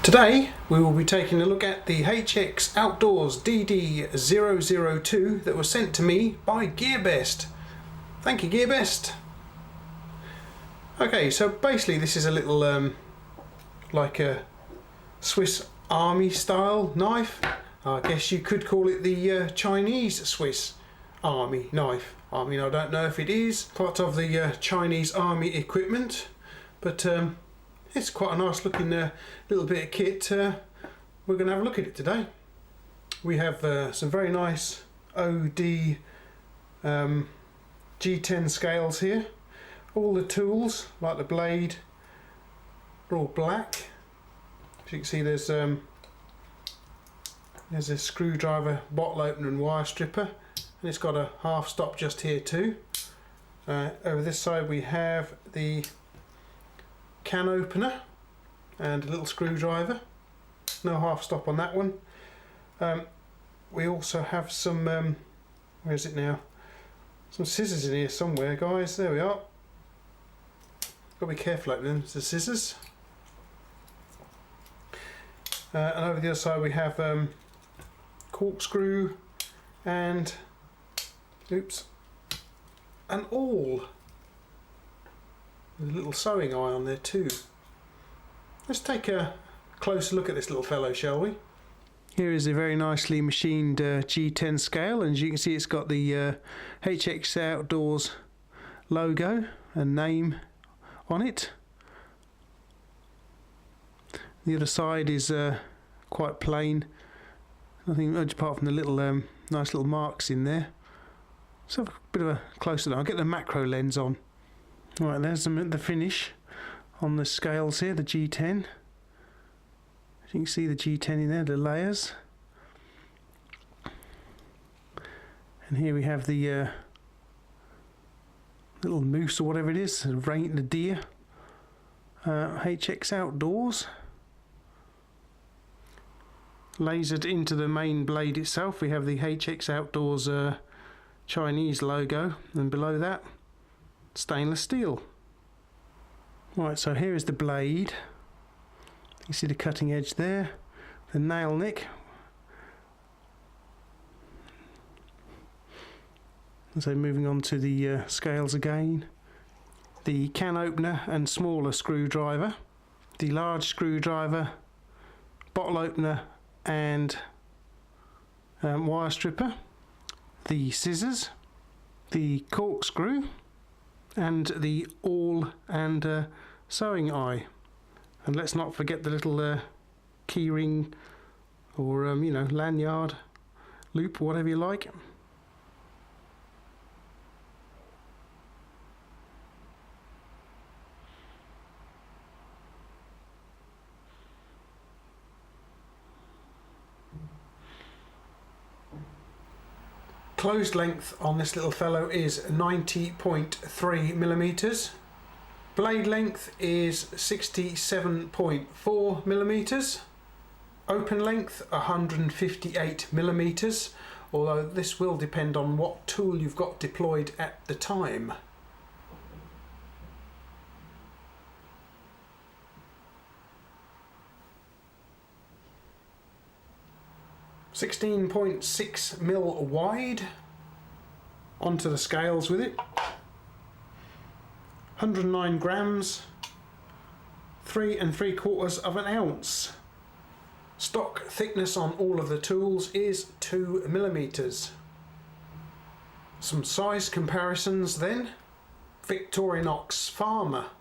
Today we will be taking a look at the HX Outdoors DD-002 that was sent to me by GearBest. Thank you, GearBest. Okay, so basically this is a little like a Swiss Army style knife. I guess you could call it the Chinese Swiss Army knife. I mean, I don't know if it is part of the Chinese Army equipment, but it's quite a nice looking little bit of kit. We're going to have a look at it today. We have some very nice OD G10 scales here. All the tools, like the blade, are all black. As you can see, there's a screwdriver, bottle opener and wire stripper, and it's got a half stop just here too. Over this side we have the can opener and a little screwdriver. No half stop on that one. We also have some where is it now? Some scissors in here somewhere, guys. There we are. Got to be careful opening them. It's the scissors. And over the other side we have corkscrew and an awl. There's a little sewing eye on there too. Let's take a closer look at this little fellow, shall we? Here is a very nicely machined G10 scale, and as you can see, it's got the HX Outdoors logo and name on it. The other side is quite plain, nothing much apart from the little nice little marks in there. Let's have a bit of a closer look. I'll get the macro lens on. Right, there's the finish on the scales here, the G10. You can see the G10 in there, the layers. And here we have the little moose or whatever it is, the deer. HX Outdoors. Lasered into the main blade itself, we have the HX Outdoors Chinese logo, and below that, stainless steel. Right, so here is the blade. You see the cutting edge there, the nail nick. So moving on to the scales again. The can opener and smaller screwdriver, the large screwdriver, bottle opener and wire stripper, the scissors, the corkscrew, and the awl and sewing eye. And let's not forget the little key ring or you know, lanyard loop, whatever you like. Closed length on this little fellow is 90.3 millimeters. Blade length is 67.4 millimeters. Open length 158 millimeters, although this will depend on what tool you've got deployed at the time. .6 mil wide. Onto the scales with it. 109 grams, 3 3/4 of an ounce. Stock thickness on all of the tools is 2 millimeters. Some size comparisons then. Victorinox Farmer.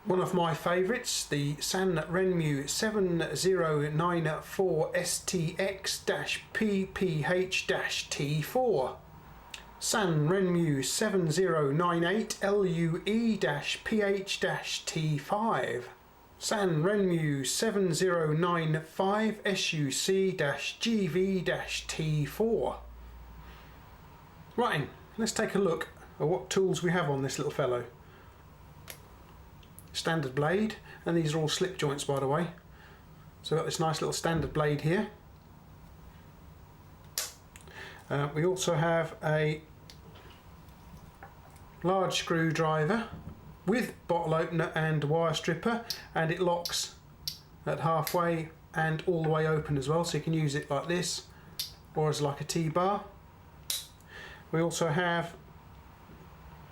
One of my favourites, the San Renmu 7094 STX-PPH-T4. San Renmu 7098 LUE-PH-T5. San Renmu 7095 SUC-GV-T4. Right, let's take a look at what tools we have on this little fellow. Standard blade, and these are all slip joints, by the way. So we've got this nice little standard blade here. We also have a large screwdriver with bottle opener and wire stripper, and it locks at halfway and all the way open as well, so you can use it like this or as like a T-bar. We also have,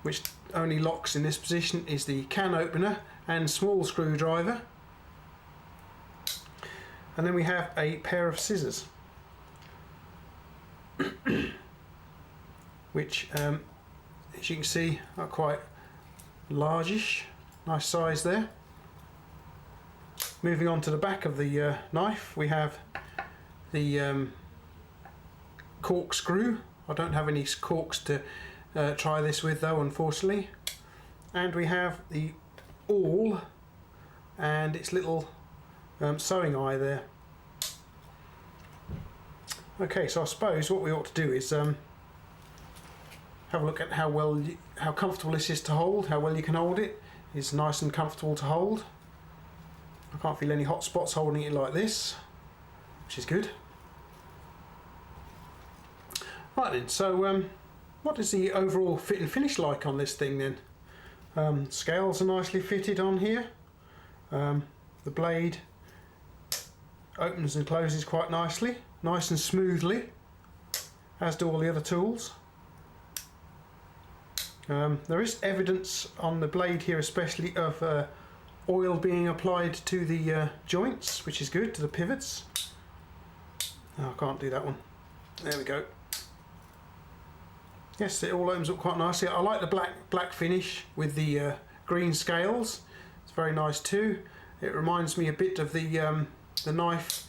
which only locks in this position, is the can opener and small screwdriver. And then we have a pair of scissors, which as you can see are quite largish, nice size there. Moving on to the back of the knife, we have the corkscrew. I don't have any corks to try this with though, unfortunately. And we have the awl and its little sewing eye there. Okay, so I suppose what we ought to do is have a look at how comfortable this is to hold, how well you can hold it. It's nice and comfortable to hold. I can't feel any hot spots holding it like this, which is good. Right then, so what is the overall fit and finish like on this thing then? Scales are nicely fitted on here. The blade opens and closes quite nicely, nice and smoothly, as do all the other tools. There is evidence on the blade here especially of oil being applied to the joints, which is good, to the pivots. Oh, I can't do that one. There we go. Yes, it all opens up quite nicely. I like the black finish with the green scales. It's very nice too. It reminds me a bit of the knife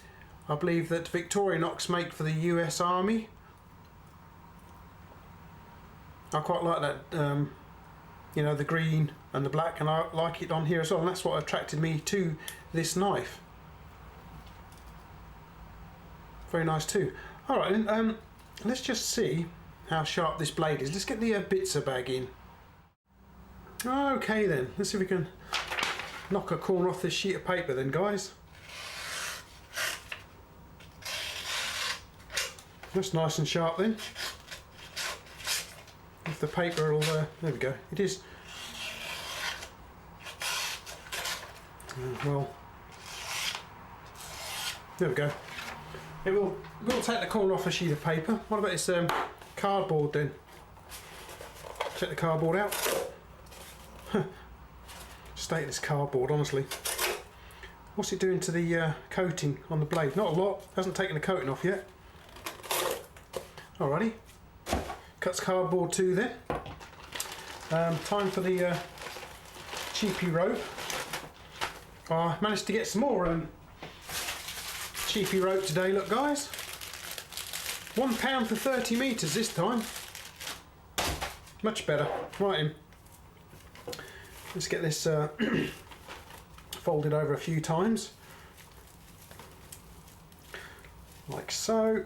I believe that Victorinox make for the US Army. I quite like that, you know, the green and the black, and I like it on here as well, and that's what attracted me to this knife. Very nice too. Alright then, let's just see how sharp this blade is. Let's get the bitzer bag in. Okay then, let's see if we can knock a corner off this sheet of paper then, guys. That's nice and sharp then. If the paper will, there we go, it is. Well, there we go. It will take the corner off a sheet of paper. What about this cardboard then? Check the cardboard out. State this cardboard, honestly. What's it doing to the coating on the blade? Not a lot. Hasn't taken the coating off yet. Alrighty. Cuts cardboard too then. Time for the cheapy rope. I managed to get some more cheapy rope today, look guys. £1 for 30 metres this time. Much better. Right in. Let's get this folded over a few times. Like so.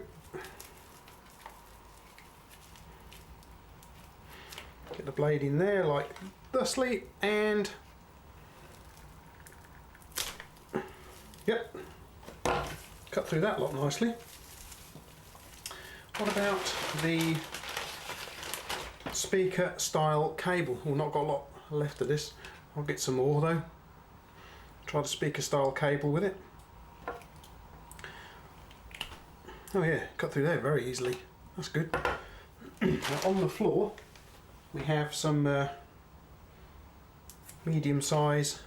Get the blade in there like thusly, and yep, cut through that lot nicely. What about the speaker style cable? Well, not got a lot left of this. I'll get some more though. Try the speaker style cable with it. Oh yeah, cut through there very easily. That's good. Now on the floor we have some medium size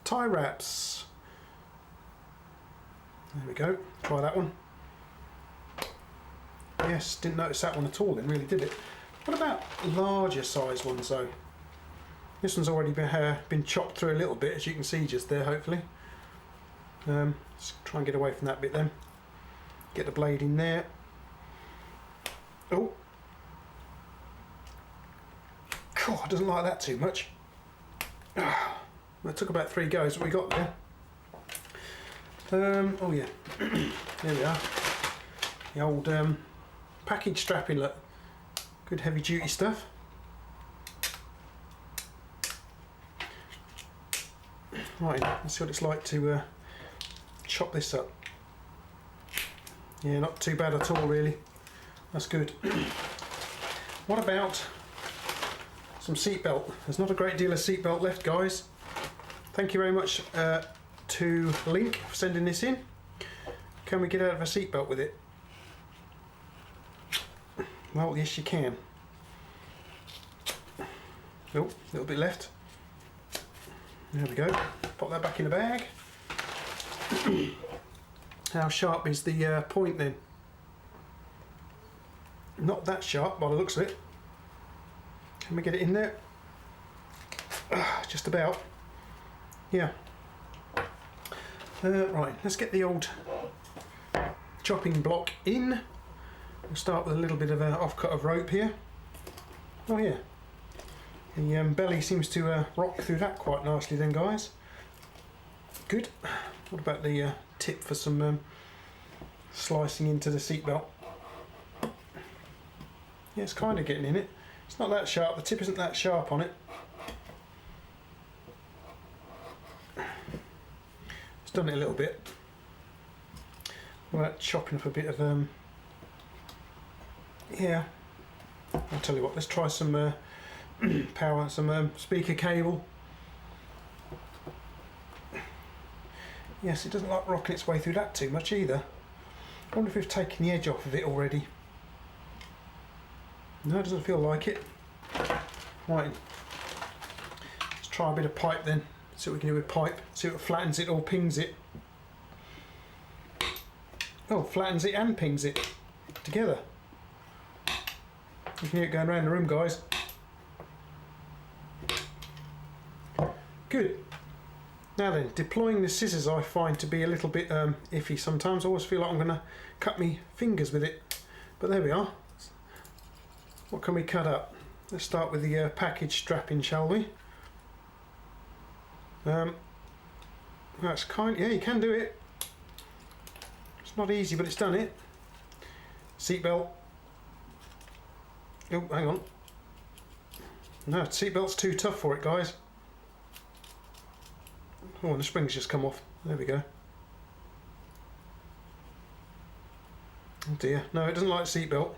tie wraps. There we go, try that one. Yes, didn't notice that one at all then, really did it. What about larger size ones though? This one's already been chopped through a little bit, as you can see just there, hopefully. Let's try and get away from that bit then. Get the blade in there. Oh! God, doesn't like that too much. It took about 3 goes, what we got there. Oh yeah, there we are. The old package strapping, look. Good heavy duty stuff. Right, let's see what it's like to chop this up. Yeah, not too bad at all really. That's good. What about some seatbelt? There's not a great deal of seatbelt left, guys. Thank you very much to Link for sending this in. Can we get out of a seatbelt with it? Well, yes you can. Oh, a little bit left. There we go. Pop that back in the bag. How sharp is the point then? Not that sharp by the looks of it. Can we get it in there? Just about. Yeah. Right, let's get the old chopping block in. We'll start with a little bit of an offcut of rope here. Oh yeah. The belly seems to rock through that quite nicely then, guys. Good. What about the tip for some slicing into the seatbelt? Yeah, it's kind of getting in it. It's not that sharp, the tip isn't that sharp on it. It's done it a little bit. What about chopping up a bit of yeah, I'll tell you what, let's try some power, some speaker cable. Yes, it doesn't like rocking its way through that too much either. I wonder if we've taken the edge off of it already. No, it doesn't feel like it. Right, let's try a bit of pipe then. See what we can do with pipe. See what flattens it or pings it. Oh, flattens it and pings it together. You can hear it going around the room, guys. Good. Now then, deploying the scissors I find to be a little bit iffy sometimes. I always feel like I'm going to cut my fingers with it. But there we are. What can we cut up? Let's start with the package strapping, shall we? That's yeah, you can do it. It's not easy, but it's done it. Seatbelt. Oh, hang on. No, seatbelt's too tough for it, guys. Oh, and the spring's just come off. There we go. Oh dear. No, it doesn't like seatbelt.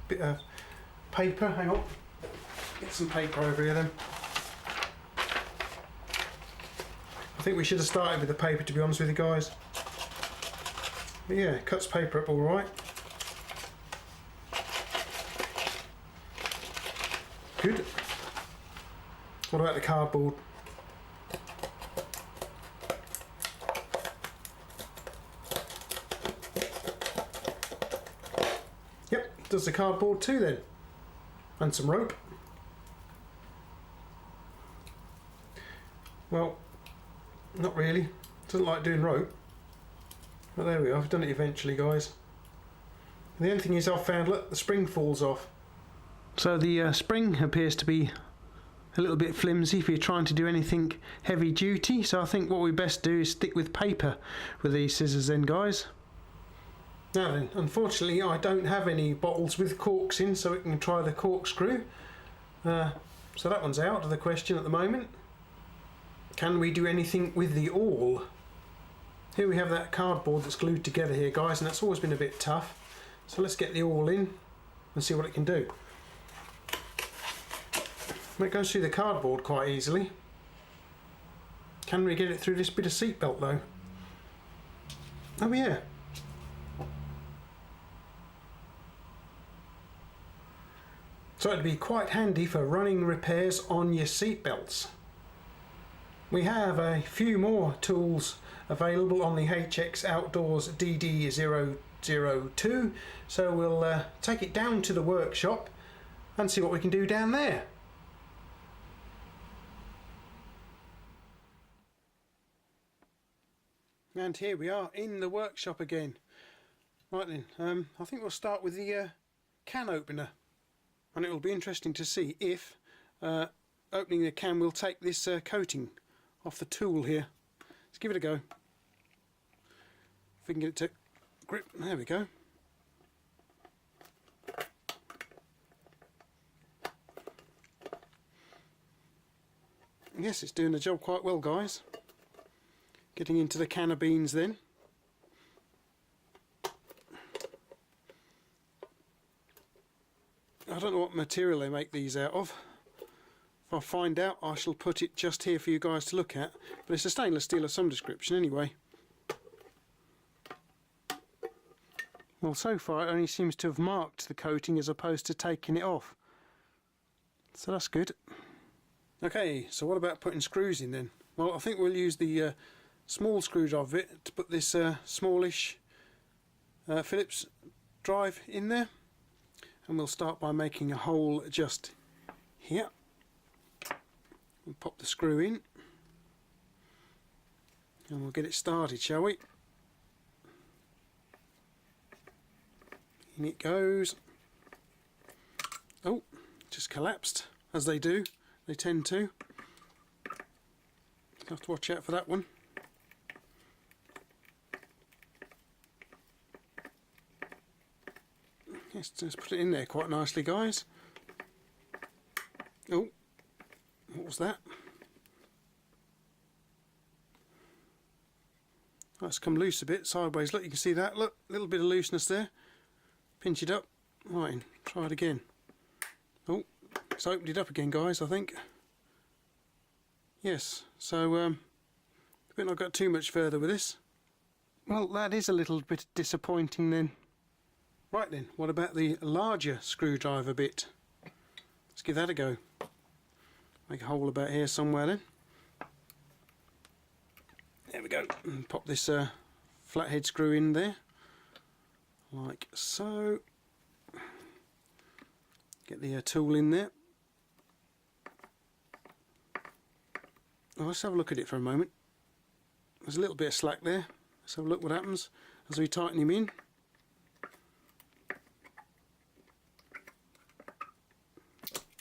Bit of paper. Hang on. Get some paper over here then. I think we should have started with the paper, to be honest with you guys. But yeah, it cuts paper up all right. Good. What about the cardboard? Yep, does the cardboard too then. And some rope. Well, not really. Doesn't like doing rope. But there we are, I've done it eventually, guys. And the only thing is I've found, look, the spring falls off. So the spring appears to be a little bit flimsy if you're trying to do anything heavy duty. So I think what we best do is stick with paper with these scissors then, guys. Now then, unfortunately I don't have any bottles with corks in, so we can try the corkscrew. So that one's out of the question at the moment. Can we do anything with the awl? Here we have that cardboard that's glued together here, guys, and that's always been a bit tough. So let's get the awl in and see what it can do. It goes through the cardboard quite easily. Can we get it through this bit of seatbelt though? Oh yeah. So it'd be quite handy for running repairs on your seatbelts. We have a few more tools available on the HX Outdoors DD-002, so we'll take it down to the workshop and see what we can do down there. And here we are in the workshop again. Right then, I think we'll start with the can opener, and it will be interesting to see if opening the can will take this coating off the tool here. Let's give it a go. If we can get it to grip, there we go. Yes, it's doing the job quite well, guys. Getting into the can of beans then. I don't know what material they make these out of. If I find out, I shall put it just here for you guys to look at. But it's a stainless steel of some description anyway. Well, so far it only seems to have marked the coating as opposed to taking it off. So that's good. Okay, so what about putting screws in then? Well, I think we'll use the small screwdriver bit to put this smallish Phillips drive in there. And we'll start by making a hole just here. We'll pop the screw in. And we'll get it started, shall we? In it goes. Oh, just collapsed, as they do. They tend to. Have to watch out for that one. Yes, just put it in there quite nicely, guys. Oh, what was that? Oh, it's come loose a bit sideways. Look, you can see that. Look, a little bit of looseness there. Pinch it up. Right, try it again. Oh, it's opened it up again, guys, I think. Yes, so I think I've got too much further with this. Well, that is a little bit disappointing then. Right then, what about the larger screwdriver bit? Let's give that a go. Make a hole about here somewhere then. There we go. And pop this flathead screw in there. Like so. Get the tool in there. Oh, let's have a look at it for a moment. There's a little bit of slack there. Let's have a look what happens as we tighten him in.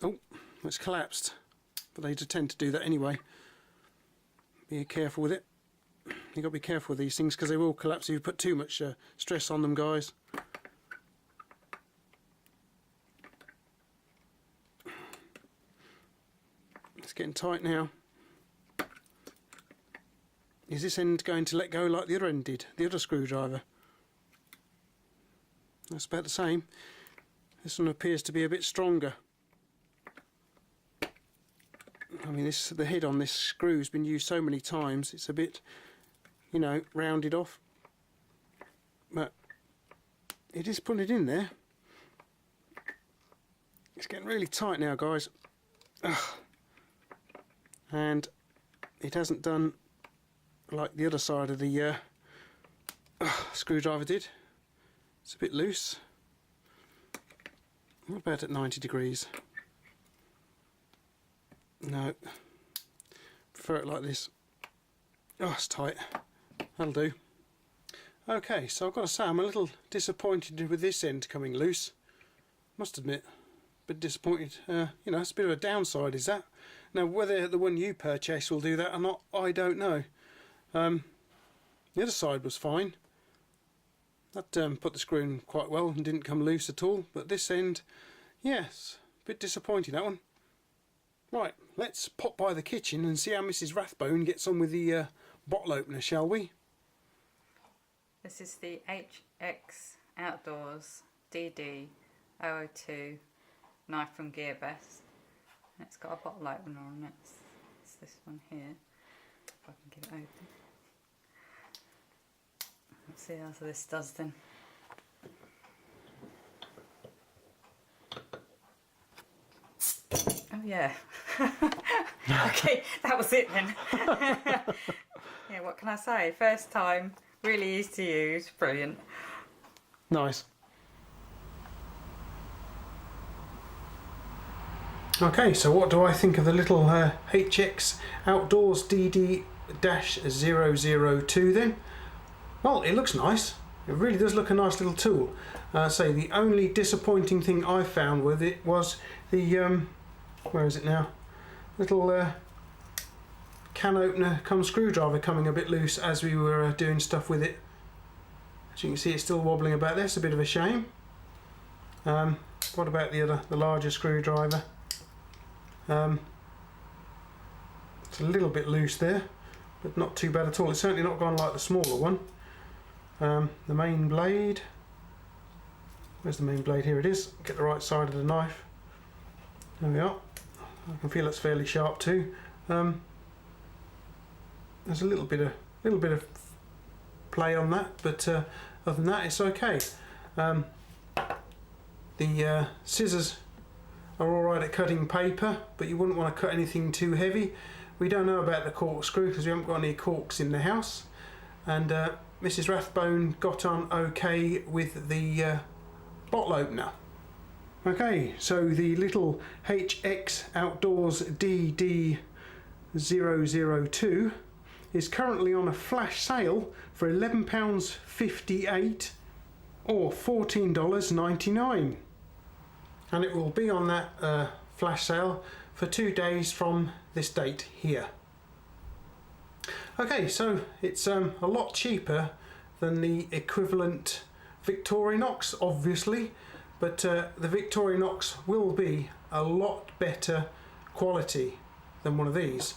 Oh, it's collapsed. But they tend to do that anyway. Be careful with it. You've got to be careful with these things because they will collapse if you put too much stress on them, guys. It's getting tight now. Is this end going to let go like the other end did, the other screwdriver? That's about the same. This one appears to be a bit stronger. I mean, the head on this screw has been used so many times, it's a bit, you know, rounded off. But it is putting it in there. It's getting really tight now, guys. Ugh. And it hasn't done like the other side of the screwdriver did. It's a bit loose. What about at 90 degrees? No, prefer it like this. Oh, it's tight. That'll do. Okay, so I've got to say I'm a little disappointed with this end coming loose. Must admit, a bit disappointed. You know, it's a bit of a downside, is that? Now, whether the one you purchase will do that or not, I don't know. The other side was fine. That put the screw in quite well and didn't come loose at all. But this end, yes, a bit disappointing, that one. Right, let's pop by the kitchen and see how Mrs. Rathbone gets on with the bottle opener, shall we? This is the HX Outdoors DD-002 knife from GearBest. It's got a bottle opener on it. It's this one here. If I can get it open. Let's see how this does then. Oh yeah. Okay, that was it then. Yeah, what can I say? First time, really easy to use, brilliant. Nice. Okay, so what do I think of the little HX Outdoors DD-002 then? Well, it looks nice. It really does look a nice little tool. So the only disappointing thing I found with it was the, where is it now? Little can opener come screwdriver coming a bit loose as we were doing stuff with it. As you can see, it's still wobbling about there. It's a bit of a shame. What about the larger screwdriver? It's a little bit loose there, but not too bad at all. It's certainly not gone like the smaller one. The main blade, where's the main blade? Here it is. Get the right side of the knife. There we are. I can feel it's fairly sharp too. There's a little bit of play on that, but other than that, it's okay. The scissors are alright at cutting paper, but you wouldn't want to cut anything too heavy. We don't know about the corkscrew because we haven't got any corks in the house, and Mrs. Rathbone got on okay with the bottle opener. Okay, so the little HX Outdoors DD-002 is currently on a flash sale for £11.58 or $14.99, and it will be on that flash sale for 2 days from this date here. Okay, so it's a lot cheaper than the equivalent Victorinox, obviously, but the Victorinox will be a lot better quality than one of these.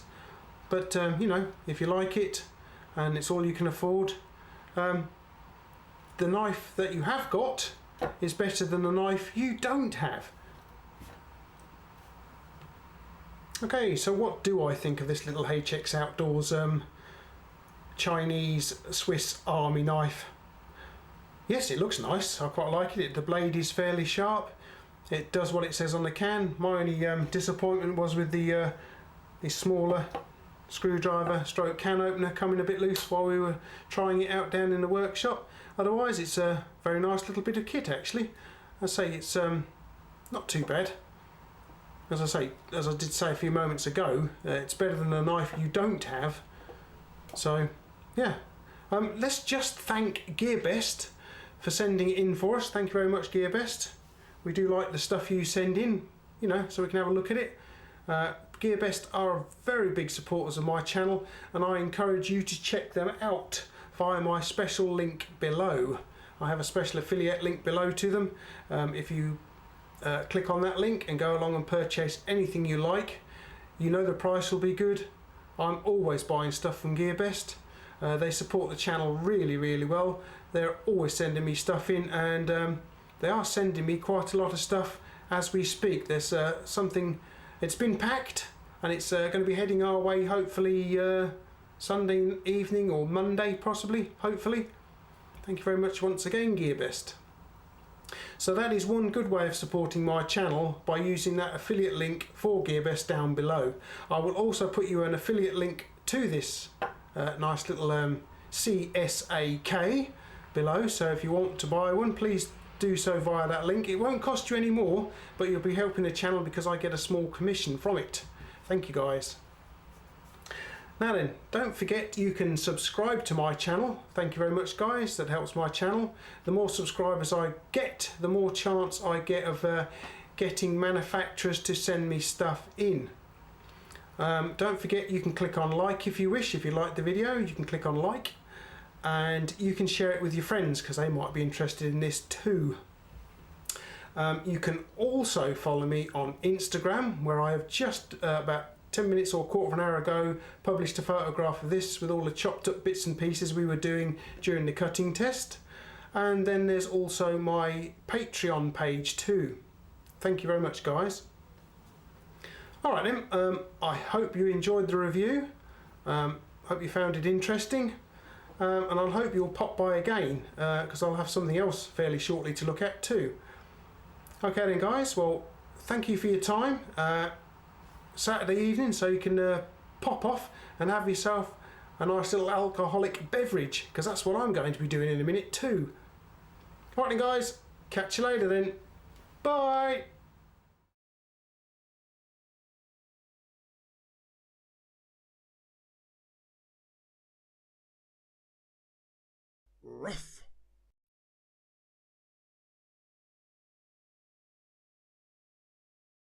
But you know, if you like it and it's all you can afford, the knife that you have got is better than the knife you don't have. Okay, so what do I think of this little HX Outdoors Chinese Swiss Army knife? Yes, it looks nice. I quite like it. The blade is fairly sharp. It does what it says on the can. My only disappointment was with the smaller screwdriver stroke can opener coming a bit loose while we were trying it out down in the workshop. Otherwise, it's a very nice little bit of kit actually. I say it's not too bad. As I did say a few moments ago, it's better than a knife you don't have. So, yeah. Let's just thank GearBest for sending it in for us. Thank you very much, GearBest. We do like the stuff you send in, you know, so we can have a look at it. GearBest are very big supporters of my channel, and I encourage you to check them out via my special link below. I have a special affiliate link below to them. If you click on that link and go along and purchase anything you like, you know the price will be good. I'm always buying stuff from GearBest. They support the channel really, really well. They're always sending me stuff in, and they are sending me quite a lot of stuff as we speak. There's something, it's been packed and it's going to be heading our way hopefully Sunday evening or Monday possibly, hopefully. Thank you very much once again, GearBest. So that is one good way of supporting my channel, by using that affiliate link for GearBest down below. I will also put you an affiliate link to this nice little CSAK below, so if you want to buy one, please do so via that link. It won't cost you any more, but you'll be helping the channel because I get a small commission from it. Thank you guys. Now then, don't forget you can subscribe to my channel. Thank you very much guys, that helps my channel. The more subscribers I get, the more chance I get of getting manufacturers to send me stuff in. Don't forget you can click on like if you wish. If you like the video, you can click on like, and you can share it with your friends because they might be interested in this too. You can also follow me on Instagram, where I have just about 10 minutes or a quarter of an hour ago published a photograph of this with all the chopped up bits and pieces we were doing during the cutting test. And then there's also my Patreon page too. Thank you very much guys. Alright then, I hope you enjoyed the review. Hope you found it interesting. And I hope you'll pop by again, because I'll have something else fairly shortly to look at too. Okay then guys, well thank you for your time. Saturday evening, so you can pop off and have yourself a nice little alcoholic beverage, because that's what I'm going to be doing in a minute too. Alright then guys, catch you later then. Bye! Rough.